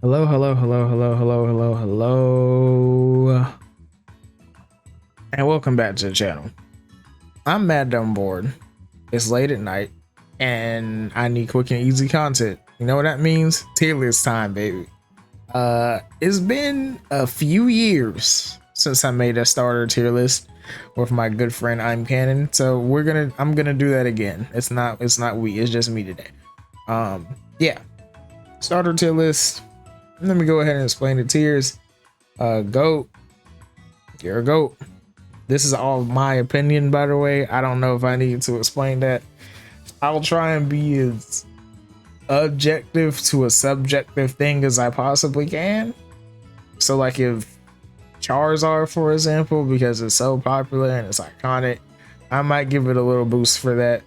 Hello, hello, hello, hello, hello, hello, hello, and welcome back to the channel. I'm mad dumb bored. It's late at night, and I need quick and easy content. You know what that means? Tier list time, baby. It's been a few years since I made a starter tier list with my good friend I'm Cannon. So I'm gonna do that again. It's not it's just me today. Yeah, starter tier list. Let me go ahead and explain the tiers. Goat, you're a goat. This is all my opinion, by the way. I don't know if I need to explain that. I'll try and be as objective to a subjective thing as I possibly can. So, like, if Charizard, for example, because it's so popular and it's iconic, I might give it a little boost for that.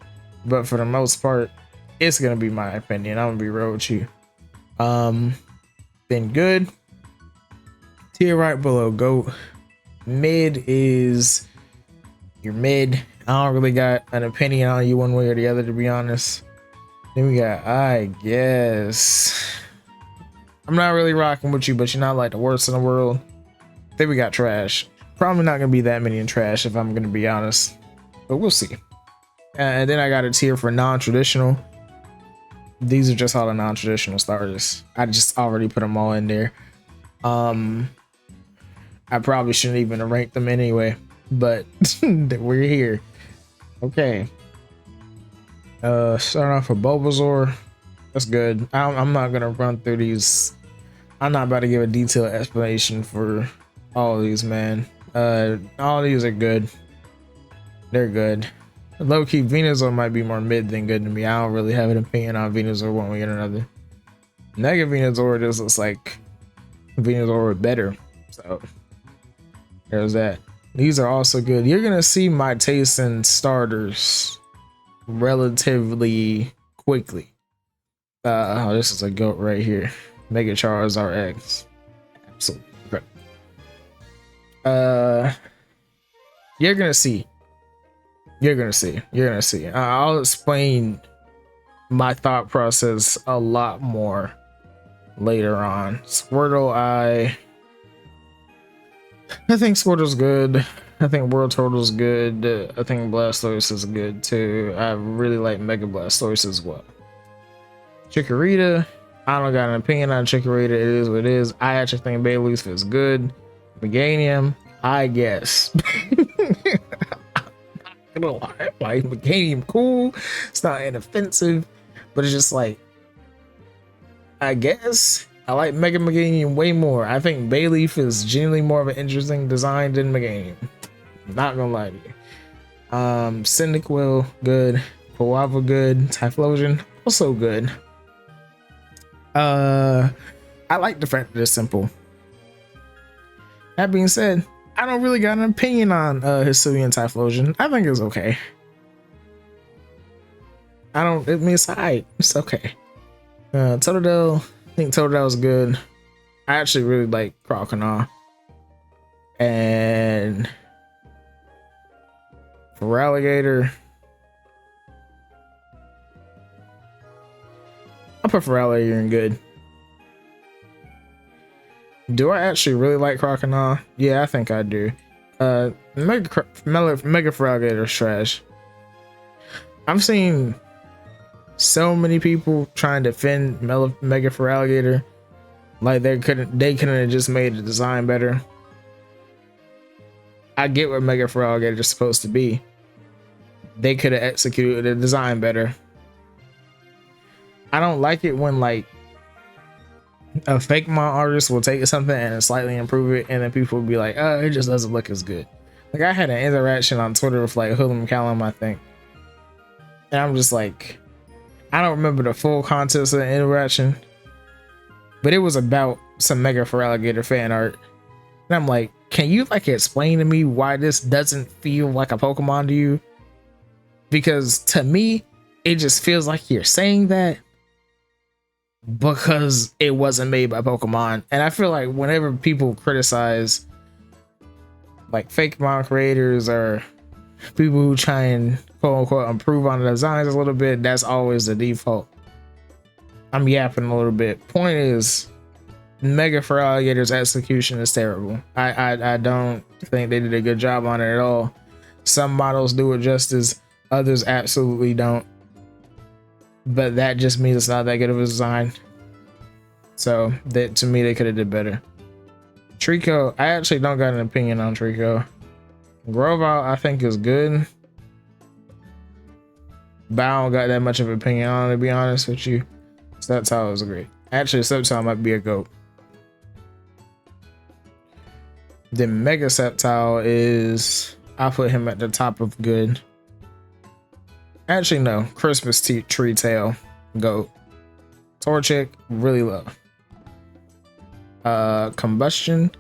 But for the most part, it's gonna be my opinion. I'm gonna be real with you. Then good. Tier right below GOAT. Mid is your mid. I don't really got an opinion on you one way or the other, to be honest. Then we got, I guess, I'm not really rocking with you, but you're not like the worst in the world. Then we got trash. Probably not gonna be that many in trash if I'm gonna be honest, but we'll see. And then I got a tier for non-traditional. These are just all the non-traditional starters. I just already put them all in there. I probably shouldn't even have ranked them anyway, but we're here. Okay. Starting off with Bulbasaur. That's good. I'm not gonna run through these. I'm not about to give a detailed explanation for all of these, man. All of these are good. They're good. Low-key, Venusaur might be more mid than good to me. I don't really have an opinion on Venusaur one way or another. Mega Venusaur just looks like Venusaur better. So there's that. These are also good. You're gonna see my taste in starters relatively quickly. Oh, this is a goat right here. Mega Charizard X. Absolutely incredible. You're gonna see. You're gonna see. I'll explain my thought process a lot more later on. Squirtle, I think Squirtle's good. I think World Turtle's good. I think Blastoise is good too. I really like Mega Blastoise as well. Chikorita, I don't got an opinion on Chikorita. It is what it is. I actually think Bayleaf is good. Meganium, I guess. I don't like Meganium, cool. It's not inoffensive, but it's just like, I guess I like Mega Meganium way more. I think Bayleaf is genuinely more of an interesting design than Meganium. Not gonna lie to you. Cyndaquil, good. Pawava, good. Typhlosion, also good. I like the fact that it's simple. That being said, I don't really got an opinion on Hisuian Typhlosion. I think it's okay. I mean, it's alright. It's okay. Totodile, I think Totodile's good. I actually really like Croconaw. And for Alligator, I prefer Alligator and good. Do I actually really like Croconaw? Yeah, I think I do. Mega Feraligator's trash. I've seen so many people trying to defend Mega Feraligator, like they couldn't have just made the design better. I get what Mega Feraligator is supposed to be. They could have executed the design better. I don't like it when like a fake mod artist will take something and slightly improve it, and then people will be like, oh, it just doesn't look as good. Like, I had an interaction on Twitter with like Hoodlum Callum, I think, and I'm just like, I don't remember the full context of the interaction, but it was about some Mega Feraligator fan art, and I'm like, can you like explain to me why this doesn't feel like a Pokemon to you? Because to me, it just feels like you're saying that because it wasn't made by Pokemon. And I feel like whenever people criticize like fake mod creators or people who try and quote unquote improve on the designs a little bit, that's always the default. I'm yapping a little bit. Point is, Mega for alligators execution is terrible. I don't think they did a good job on it at all. Some models do it justice, others absolutely don't. But that just means it's not that good of a design. So that, to me, they could have did better. Trico, I actually don't got an opinion on Trico. Grovyle, I think is good, but I don't got that much of an opinion on it, to be honest with you. Sceptile is great. Actually, Sceptile might be a GOAT. The Mega Sceptile is, I'll put him at the top of good. Actually, no. Christmas Tree Tail, GOAT. Torchic, really low. Combustion,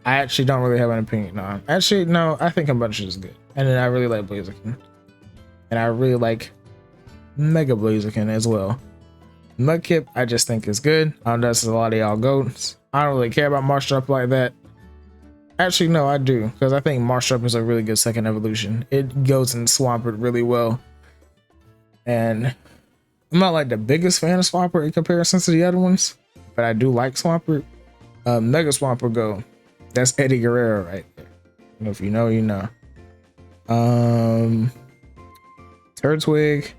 I actually don't really have an opinion on. Actually, no, I think Combustion is good. And then I really like Blaziken. And I really like Mega Blaziken as well. Mudkip, I just think is good. That's a lot of y'all goats. I don't really care about Marshrup like that. Actually, no, I do, because I think Marshrup is a really good second evolution. It goes in Swampert really well. And I'm not like the biggest fan of Swampert in comparison to the other ones, but I do like Swampert. Mega Swampert go. That's Eddie Guerrero right there. And if you know, you know. Turtwig,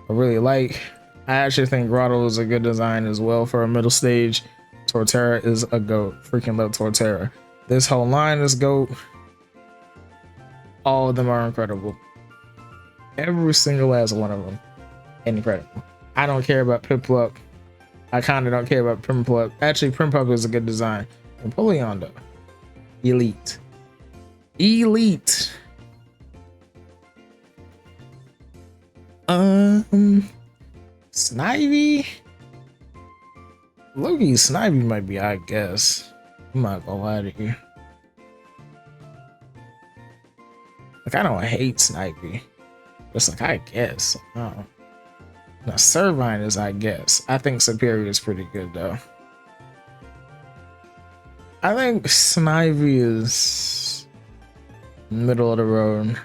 I really like. I actually think Grotto is a good design as well for a middle stage. Torterra is a GOAT. Freaking love Torterra. This whole line is GOAT. All of them are incredible. Every single last one of them. Incredible. I don't care about Piplup. I kind of don't care about Primplup. Actually, Primplup is a good design. Empoleon though. Elite. Elite. Snivy. Loki Snivy might be, I guess. I'm not gonna lie to you. Like, I don't hate Snivy. It's like, I guess. Oh. Now, Servine is, I guess. I think Superior is pretty good, though. I think Snivy is middle of the road.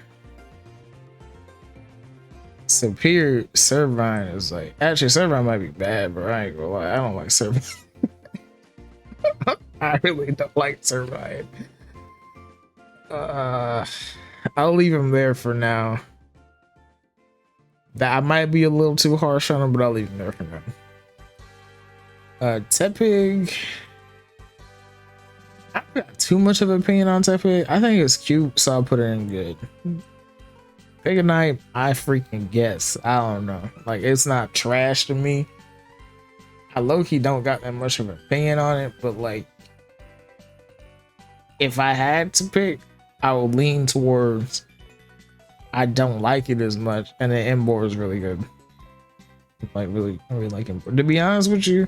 Superior, Servine is like... Actually, Servine might be bad, but I ain't gonna lie. I don't like Servine. I really don't like Servine. I'll leave him there for now. That I might be a little too harsh on him, but I'll leave him there for now. Tepig. I don't got too much of an opinion on Tepig. I think it's cute, so I'll put it in good. Pigonite, I freaking guess. I don't know. Like, it's not trash to me. I low-key don't got that much of an opinion on it, but like, if I had to pick, I would lean towards I don't like it as much, and the Emboar is really good. Like, really, I really like Emboar. To be honest with you,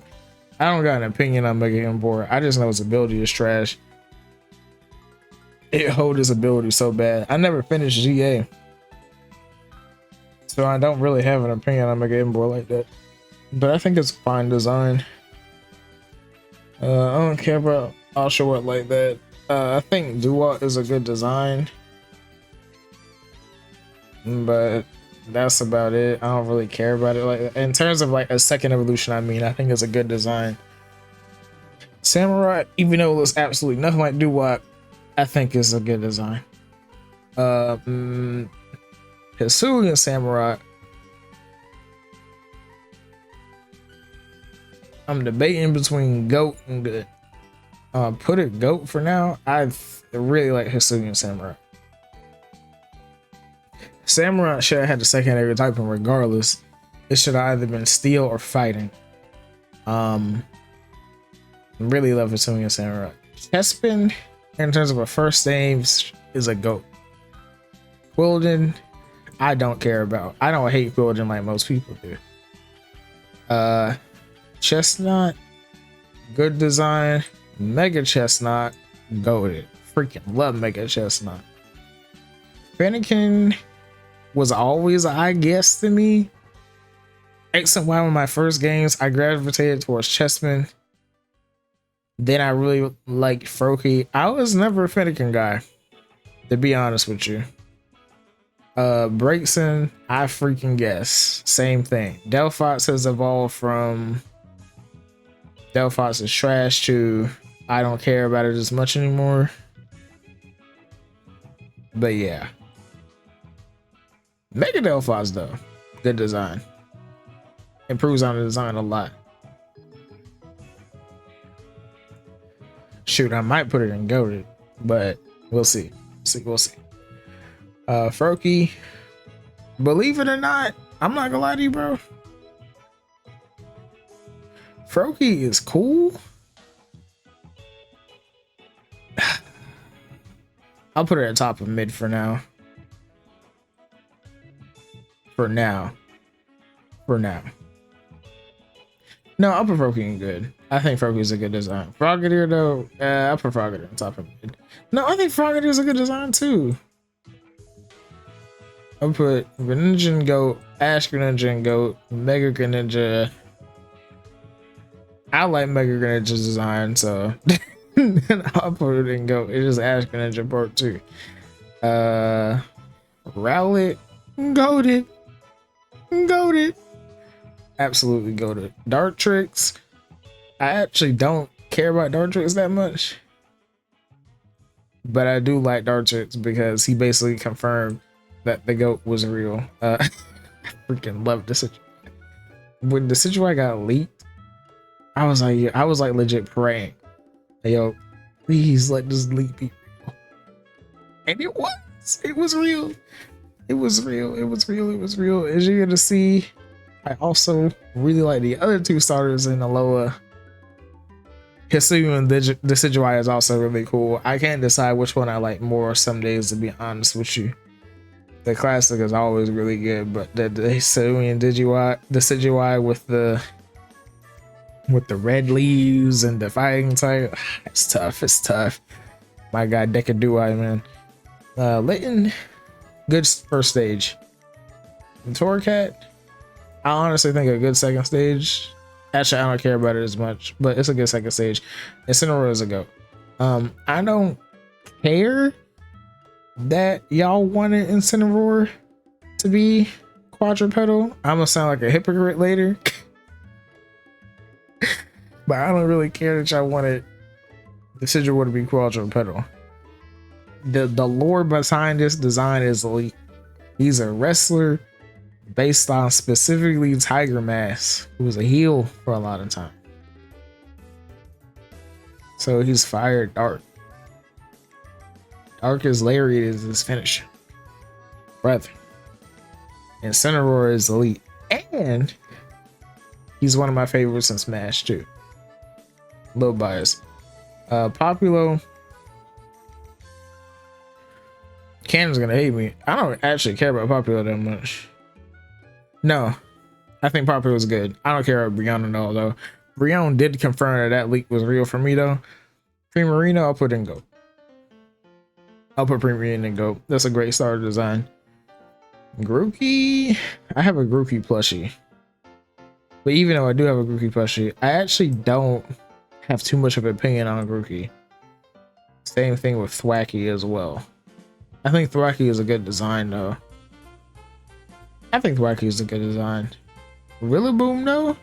I don't got an opinion on Mega Emboar. I just know its ability is trash. It holds its ability so bad. I never finished GA, so I don't really have an opinion on Mega Emboar like that. But I think it's fine design. I don't care about Oshawott like that. I think Duat is a good design, but that's about it. I don't really care about it. Like, in terms of like a second evolution, I mean, I think it's a good design. Samurai, even though it looks absolutely nothing like Duat, I think it's a good design. Hisuian Samurai, I'm debating between GOAT and good. Put it GOAT for now. I really like Hisuian Samurai. Samurai should have had the secondary typing regardless. It should have either been steel or fighting. Really love Hisuian Samurai. Chespin, in terms of a first name, is a GOAT. Quilden, I don't care about. I don't hate Quilden like most people do. Chestnut, good design. Mega Chestnut, goated. Freaking love Mega Chestnut. Fennekin was always a I guess to me. X and Y were my first games. I gravitated towards Chessman. Then I really liked Froakie. I was never a Fennekin guy, to be honest with you. Braixen, I freaking guess. Same thing. Delphox has evolved from Delphox is trash too. I don't care about it as much anymore. But yeah. Mega Delphox though. Good design. Improves on the design a lot. Shoot, I might put it in goated, but we'll see. We'll see. Froakie. Believe it or not, I'm not gonna lie to you, bro. Froakie is cool. I'll put it at top of mid for now. For now. No, I'll put Froakie in good. I think Froakie is a good design. Frogadier though, I put Frogadier on top of mid. No, I think Frogadier is a good design too. I'll put Greninja and Goat, Ash Greninja and Goat, Mega Greninja. I like Mega Greninja's design, so I'll put it in Goat. It's just Ash Greninja Part 2. Rowlet, goated. Absolutely goated. Dartrix. I actually don't care about Dartrix that much, but I do like Dartrix because he basically confirmed that the goat was real. I freaking love this. When the situation got leaked, I was like legit praying, yo, please let this leak be real. And it was real. It was real. As you're gonna see, I also really like the other two starters in Alola. Hisuian and Decidueye is also really cool. I can't decide which one I like more some days, to be honest with you. The classic is always really good, but the Hisuian Decidueye with the red leaves and the fighting type, it's tough. My guy Decadueye, man. Layton, good first stage. And Torracat, I honestly think a good second stage. Actually, I don't care about it as much, but it's a good second stage. Incineroar is a go. I don't care that y'all wanted Incineroar to be quadrupedal. I'm gonna sound like a hypocrite later. But I don't really care that y'all wanted Decidueye to be quadrupedal. The lore behind this design is elite. He's a wrestler based on specifically Tiger Mask, who was a heel for a lot of time. So he's Fire Dark. Dark as Lariat is his finish. Brother. And Incineroar is elite. And he's one of my favorites in Smash too. A little biased. Populo. Cam's gonna hate me. I don't actually care about Populo that much. No, I think Populo was good. I don't care about Brianna at all though. Brianna did confirm that leak was real for me though. Primarina, I'll put in Go. I'll put Primarina in Go. That's a great starter design. Grookey, I have a Grookey plushie. But even though I do have a Grookey plushie, I actually don't have too much of an opinion on Grookey. Same thing with Thwackey as well. I think Thwackey is a good design though. I think Thwackey is a good design. Rillaboom though?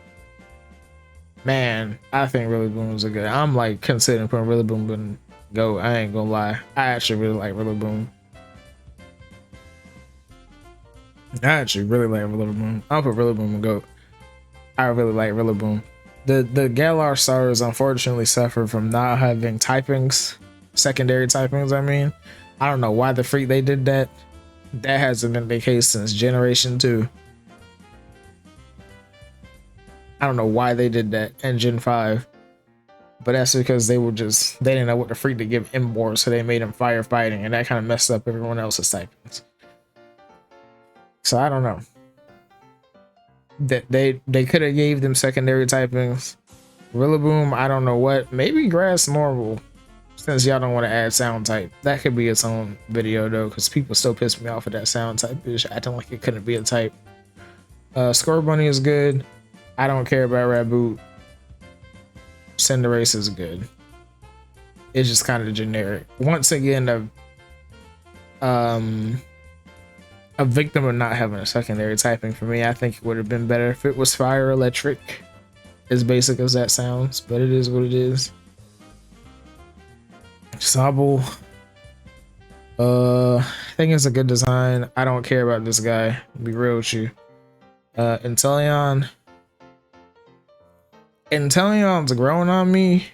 Man, I think Rillaboom is a good. I'm like considering putting Rillaboom in Go. I ain't gonna lie. I actually really like Rillaboom. I'll put Rillaboom in Go. I really like Rillaboom. The Galar starters unfortunately suffer from not having typings, secondary typings. I mean, I don't know why the freak they did that. That hasn't been the case since Generation 2. I don't know why they did that in Gen 5. But that's because they didn't know what the freak to give Imbor, so they made him firefighting, and that kind of messed up everyone else's typings. So I don't know. That they could have gave them secondary typings. Rillaboom, I don't know what. Maybe Grass Normal. Since y'all don't want to add sound type, that could be its own video though, because people still piss me off with that sound type bitch acting like it couldn't be a type. Scorbunny is good. I don't care about Raboot. Cinderace is good. It's just kind of generic. Once again, a victim of not having a secondary typing for me. I think it would have been better if it was Fire Electric. as basic as that sounds, but it is what it is. Sable. I think it's a good design. I don't care about this guy. I'll be real with you. Inteleon. Inteleon's growing on me.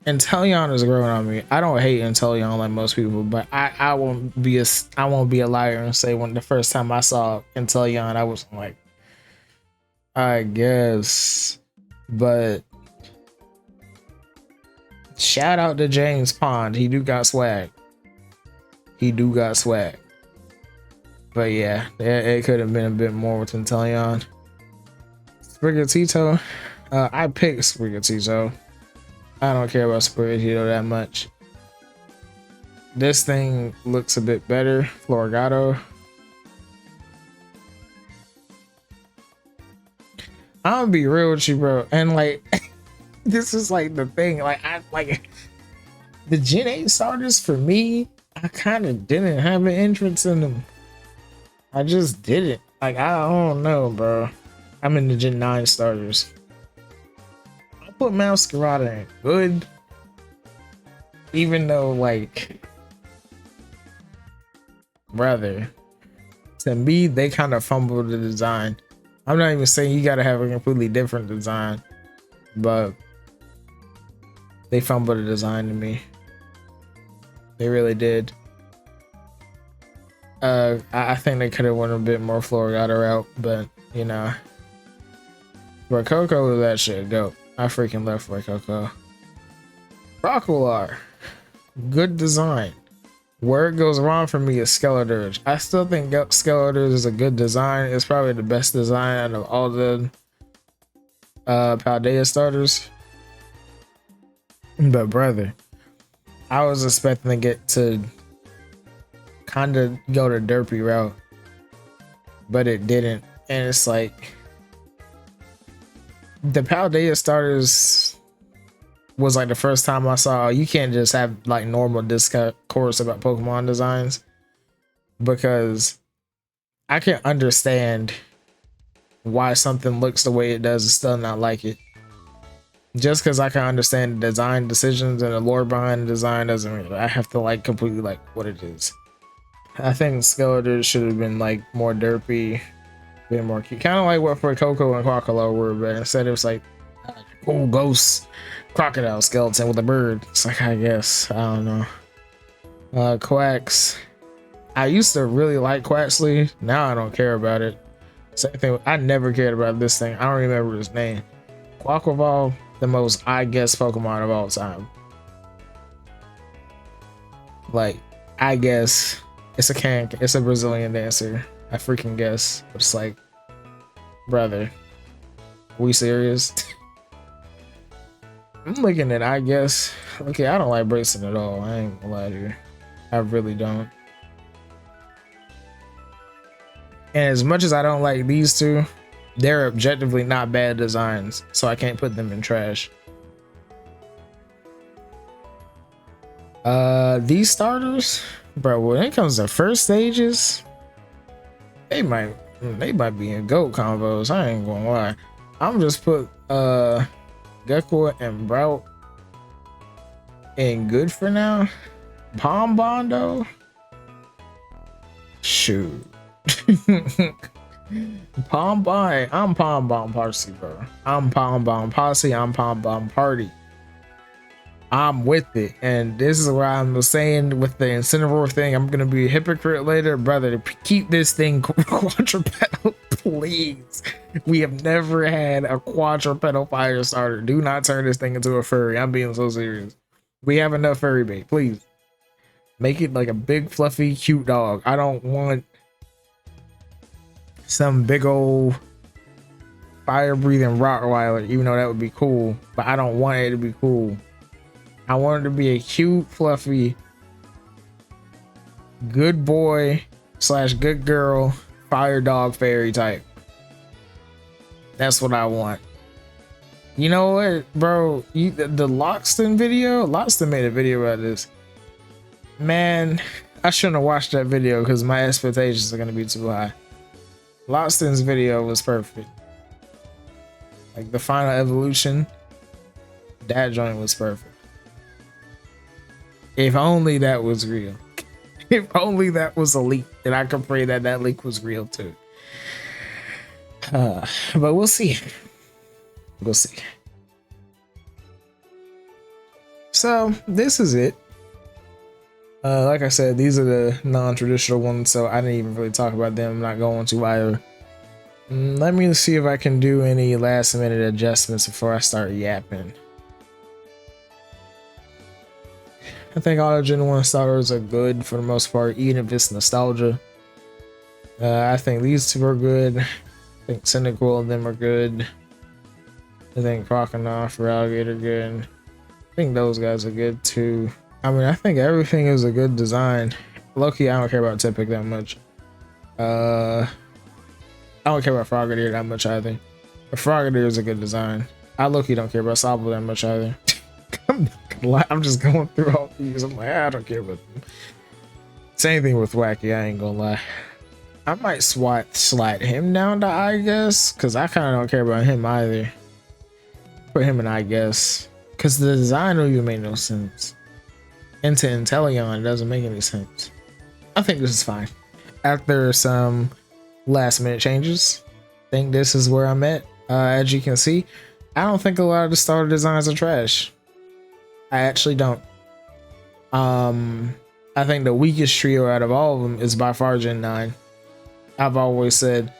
Inteleon is growing on me. I don't hate Inteleon like most people, but I won't be a liar and say when the first time I saw Inteleon, I was like, I guess. But shout out to James Pond. He do got swag. He do got swag. But yeah, it could have been a bit more with Inteleon. Sprigatito. I picked Sprigatito. I don't care about Sprigatito that much. This thing looks a bit better. Florigato. I'm gonna be real with you, bro. And like, this is like the thing. Like, I like the Gen 8 starters for me. I kind of didn't have an interest in them. I just didn't. Like, I don't know, bro. I'm in the Gen 9 starters. Put Masquerada in good, even though, like, brother, to me they kind of fumbled the design. I'm not even saying you gotta have a completely different design, but they fumbled the design to me. They really did. I think they could have went a bit more Florigato route, but you know, Rococo was that shit go. I freaking love Rococo. Crocodile, good design. Where it goes wrong for me is Skeledirge. I still think Skeledirge is a good design. It's probably the best design out of all the Paldea starters. But brother, I was expecting to get to kind of go the derpy route, but it didn't. And it's like, the Paldea starters was like the first time I saw you can't just have like normal discourse about Pokemon designs, because I can understand why something looks the way it does and still not like it. Just because I can understand the design decisions and the lore behind the design doesn't mean I have to like completely like what it is. I think Skeletor should have been like more derpy, bit more cute, kind of like what for Coco and Crocodile were, but instead it was like cool ghost crocodile skeleton with a bird. It's like, I guess, I don't know. Quacks. I used to really like Quaxley. Now I don't care about it. Same thing. I never cared about this thing. I don't remember his name. Quaquaval, the most I guess Pokemon of all time. Like, I guess it's a Brazilian dancer. I freaking guess. But it's like, brother, we serious? I'm looking at, I guess. Okay, I don't like Brayson at all. I ain't gonna lie to you. I really don't. And as much as I don't like these two, they're objectively not bad designs, so I can't put them in trash. These starters, bro, when it comes to first stages, they might be in GOAT combos. I ain't gonna lie. I'm just put Gecko and Brout in good for now. Pombon though, shoot. Pombon, I'm Pombon Posse, bro. I'm Pombon Posse. I'm Pombon Party. I'm with it, and this is why I'm saying with the Incineroar thing, I'm gonna be a hypocrite later, brother. Keep this thing quadrupedal, please. We have never had a quadrupedal fire starter. Do not turn this thing into a furry. I'm being so serious. We have enough furry bait, please. Make it like a big, fluffy, cute dog. I don't want some big old fire-breathing Rottweiler, even though that would be cool, but I don't want it to be cool. I want it to be a cute, fluffy, good boy / good girl fire dog fairy type. That's what I want. You know what, bro? The Loxton video, Loxton made a video about this. Man, I shouldn't have watched that video because my expectations are going to be too high. Lockston's video was perfect. Like the final evolution, that joint was perfect. If only that was real. If only that was a leak, and I could pray that that leak was real too. But we'll see. We'll see. So this is it. Like I said, these are the non-traditional ones, so I didn't even really talk about them. I'm not going to either. Let me see if I can do any last minute adjustments before I start yapping. I think all the Gen 1 starters are good for the most part, even if it's nostalgia. I think these two are good. I think Cynical and them are good. I think Crocodile for Alligator good. I think those guys are good too. I mean, I think everything is a good design. Low-key, I don't care about Tipic that much. I don't care about Frogadier that much either. But Frogadier is a good design. I low-key don't care about Sobble that much either. I'm not gonna lie, I'm just going through all these. I'm like, I don't care about them. Same thing with Wacky, I ain't gonna lie. I might slide him down to I guess, because I kind of don't care about him either. Put him in I guess, because the design don't even make no sense. Into Inteleon doesn't make any sense. I think this is fine. After some last minute changes, I think this is where I'm at. As you can see, I don't think a lot of the starter designs are trash. I actually don't. I think the weakest trio out of all of them is by far Gen 9. I've always said,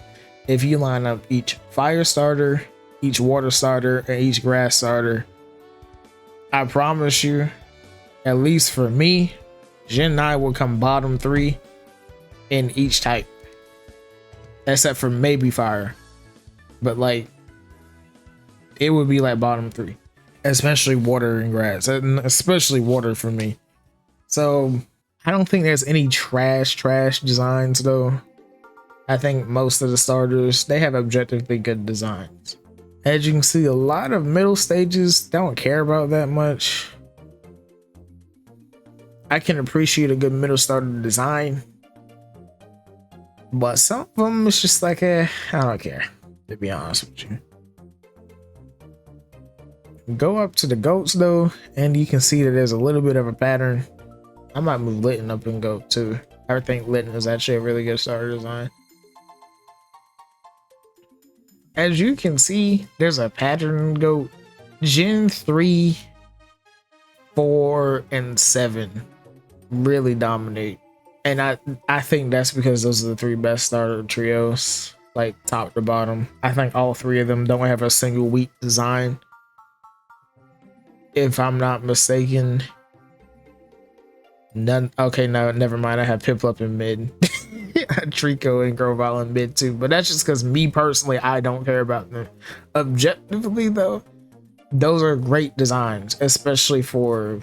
if you line up each fire starter, each water starter, and each grass starter, I promise you, at least for me, Gen 9 will come bottom 3 in each type. Except for maybe fire. But like, it would be like bottom 3. Especially water and grass. And especially water for me. So, I don't think there's any trash designs though. I think most of the starters, they have objectively good designs. As you can see, a lot of middle stages don't care about that much. I can appreciate a good middle starter design, but some of them it's just like, I don't care, to be honest with you. Go up to the goats though, and you can see that there's a little bit of a pattern. I might move Litten up and goat too. I think Litten is actually a really good starter design. As you can see, there's a pattern goat. Gen 3, 4, and 7 really dominate. And I think that's because those are the 3 best starter trios, like top to bottom. I think all 3 of them don't have a single weak design. If I'm not mistaken. None. Okay, no, never mind. I have Piplup in mid. Trico and Grovyle in mid too. But that's just because me personally, I don't care about them. Objectively though, those are great designs, especially for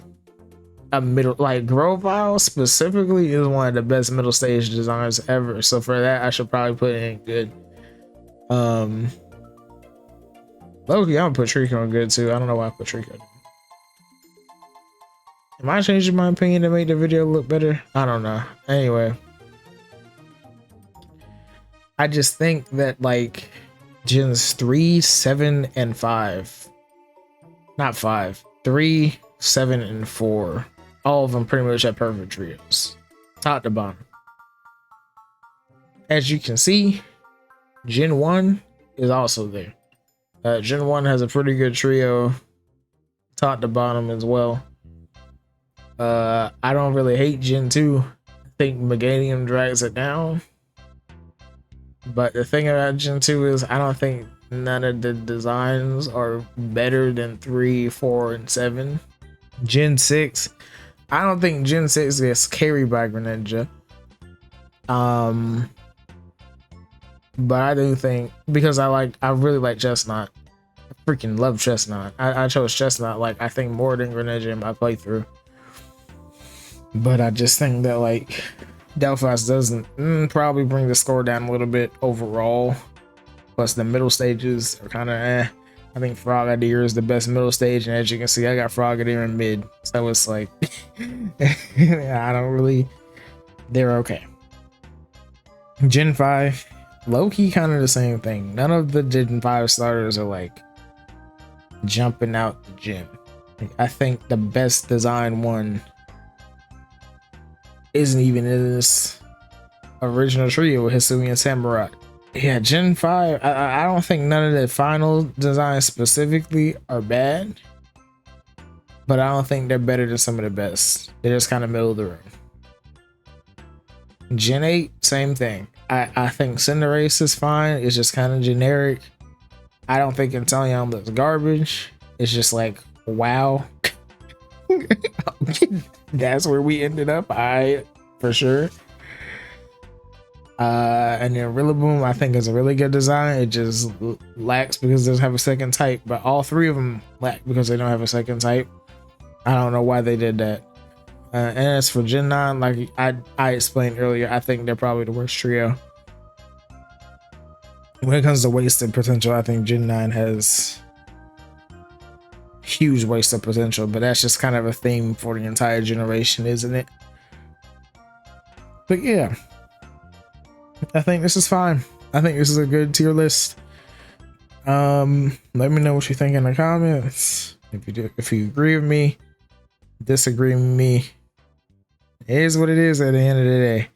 a middle, like Grovyle specifically is one of the best middle stage designs ever. So for that, I should probably put it in good. Loki, I'm gonna put Trico in good too. I don't know why I put Trico. Am I changing my opinion to make the video look better? I don't know. Anyway, I just think that like Gens 3, 7, and 5, not 5, 3, 7, and 4, all of them pretty much have perfect trios, top to bottom. As you can see, Gen 1 is also there. Gen 1 has a pretty good trio, top to bottom as well. I don't really hate Gen 2. I think Meganium drags it down. But the thing about Gen 2 is I don't think none of the designs are better than 3, 4, and 7. Gen 6, I don't think Gen 6 gets carried by Greninja. But I do think, because I really like Chestnut. I freaking love Chestnut. I chose Chestnut like I think more than Greninja in my playthrough. But I just think that like Delphos doesn't probably bring the score down a little bit overall. Plus the middle stages are kind of I think Frogadier is the best middle stage, and as you can see, I got Frogadier in mid, so it's like I don't really. They're okay. Gen 5, low-key kind of the same thing. None of the Gen 5 starters are like jumping out the gym. Like, I think the best design one isn't even in this original trio with Hisui and Samurai. Yeah, Gen 5, I don't think none of the final designs specifically are bad, but I don't think they're better than some of the best. They're just kind of middle of the road. Gen 8, same thing. I think Cinderace is fine. It's just kind of generic. I don't think Inteleon looks garbage. It's just like, wow. That's where we ended up. For sure. And then Rillaboom, I think, is a really good design. It just lacks because it doesn't have a second type, but all three of them lack because they don't have a second type. I don't know why they did that. And as for Gen 9, like I explained earlier, I think they're probably the worst trio. When it comes to wasted potential, I think Gen 9 has huge wasted potential, but that's just kind of a theme for the entire generation, isn't it? But yeah, I think this is fine. I think this is a good tier list. Let me know what you think in the comments. If you agree with me, disagree with me, it is what it is at the end of the day.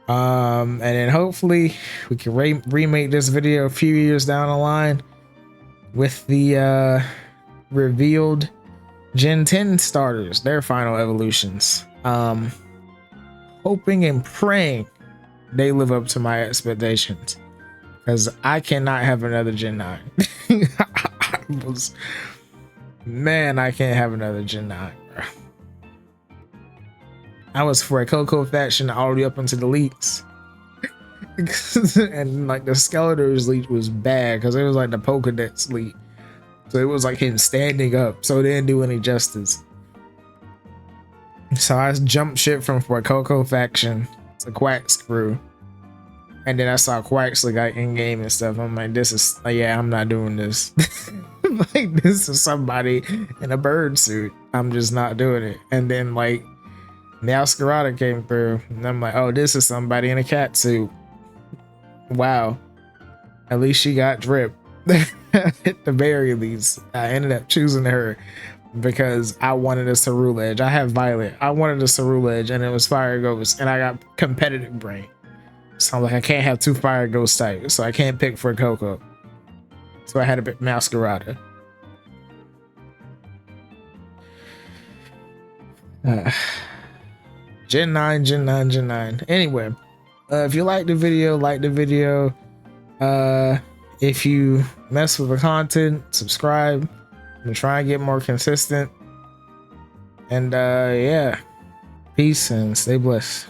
And then hopefully we can remake this video a few years down the line with the revealed Gen 10 starters, their final evolutions. Hoping and praying they live up to my expectations, because I cannot have another Gen 9. Man, I can't have another Gen 9, bro. I was for a Coco faction all the way up into the leaks. And like the Skeletors leak was bad because it was like the Pokedex leak. So it was like him standing up, so it didn't do any justice. So I jumped ship from for a Coco faction to Quaxcrew. And then I saw Quaxley like in game and stuff. I'm like, this is, yeah, I'm not doing this. Like, this is somebody in a bird suit. I'm just not doing it. And then like Meowscarada came through, and I'm like, oh, this is somebody in a cat suit. Wow. At least she got drip. At the very least, I ended up choosing her because I wanted a Ceruledge. I have Violet. I wanted a Ceruledge, and it was Fire Ghost, and I got competitive brain. So I'm like, I can't have two Fire Ghost types, so I can't pick for Coco. So I had to pick Meowscarada. Gen 9, Gen 9, Gen 9. Anyway, if you like the video, like the video. If you mess with the content, subscribe. I'm trying to get more consistent. And yeah, peace and stay blessed.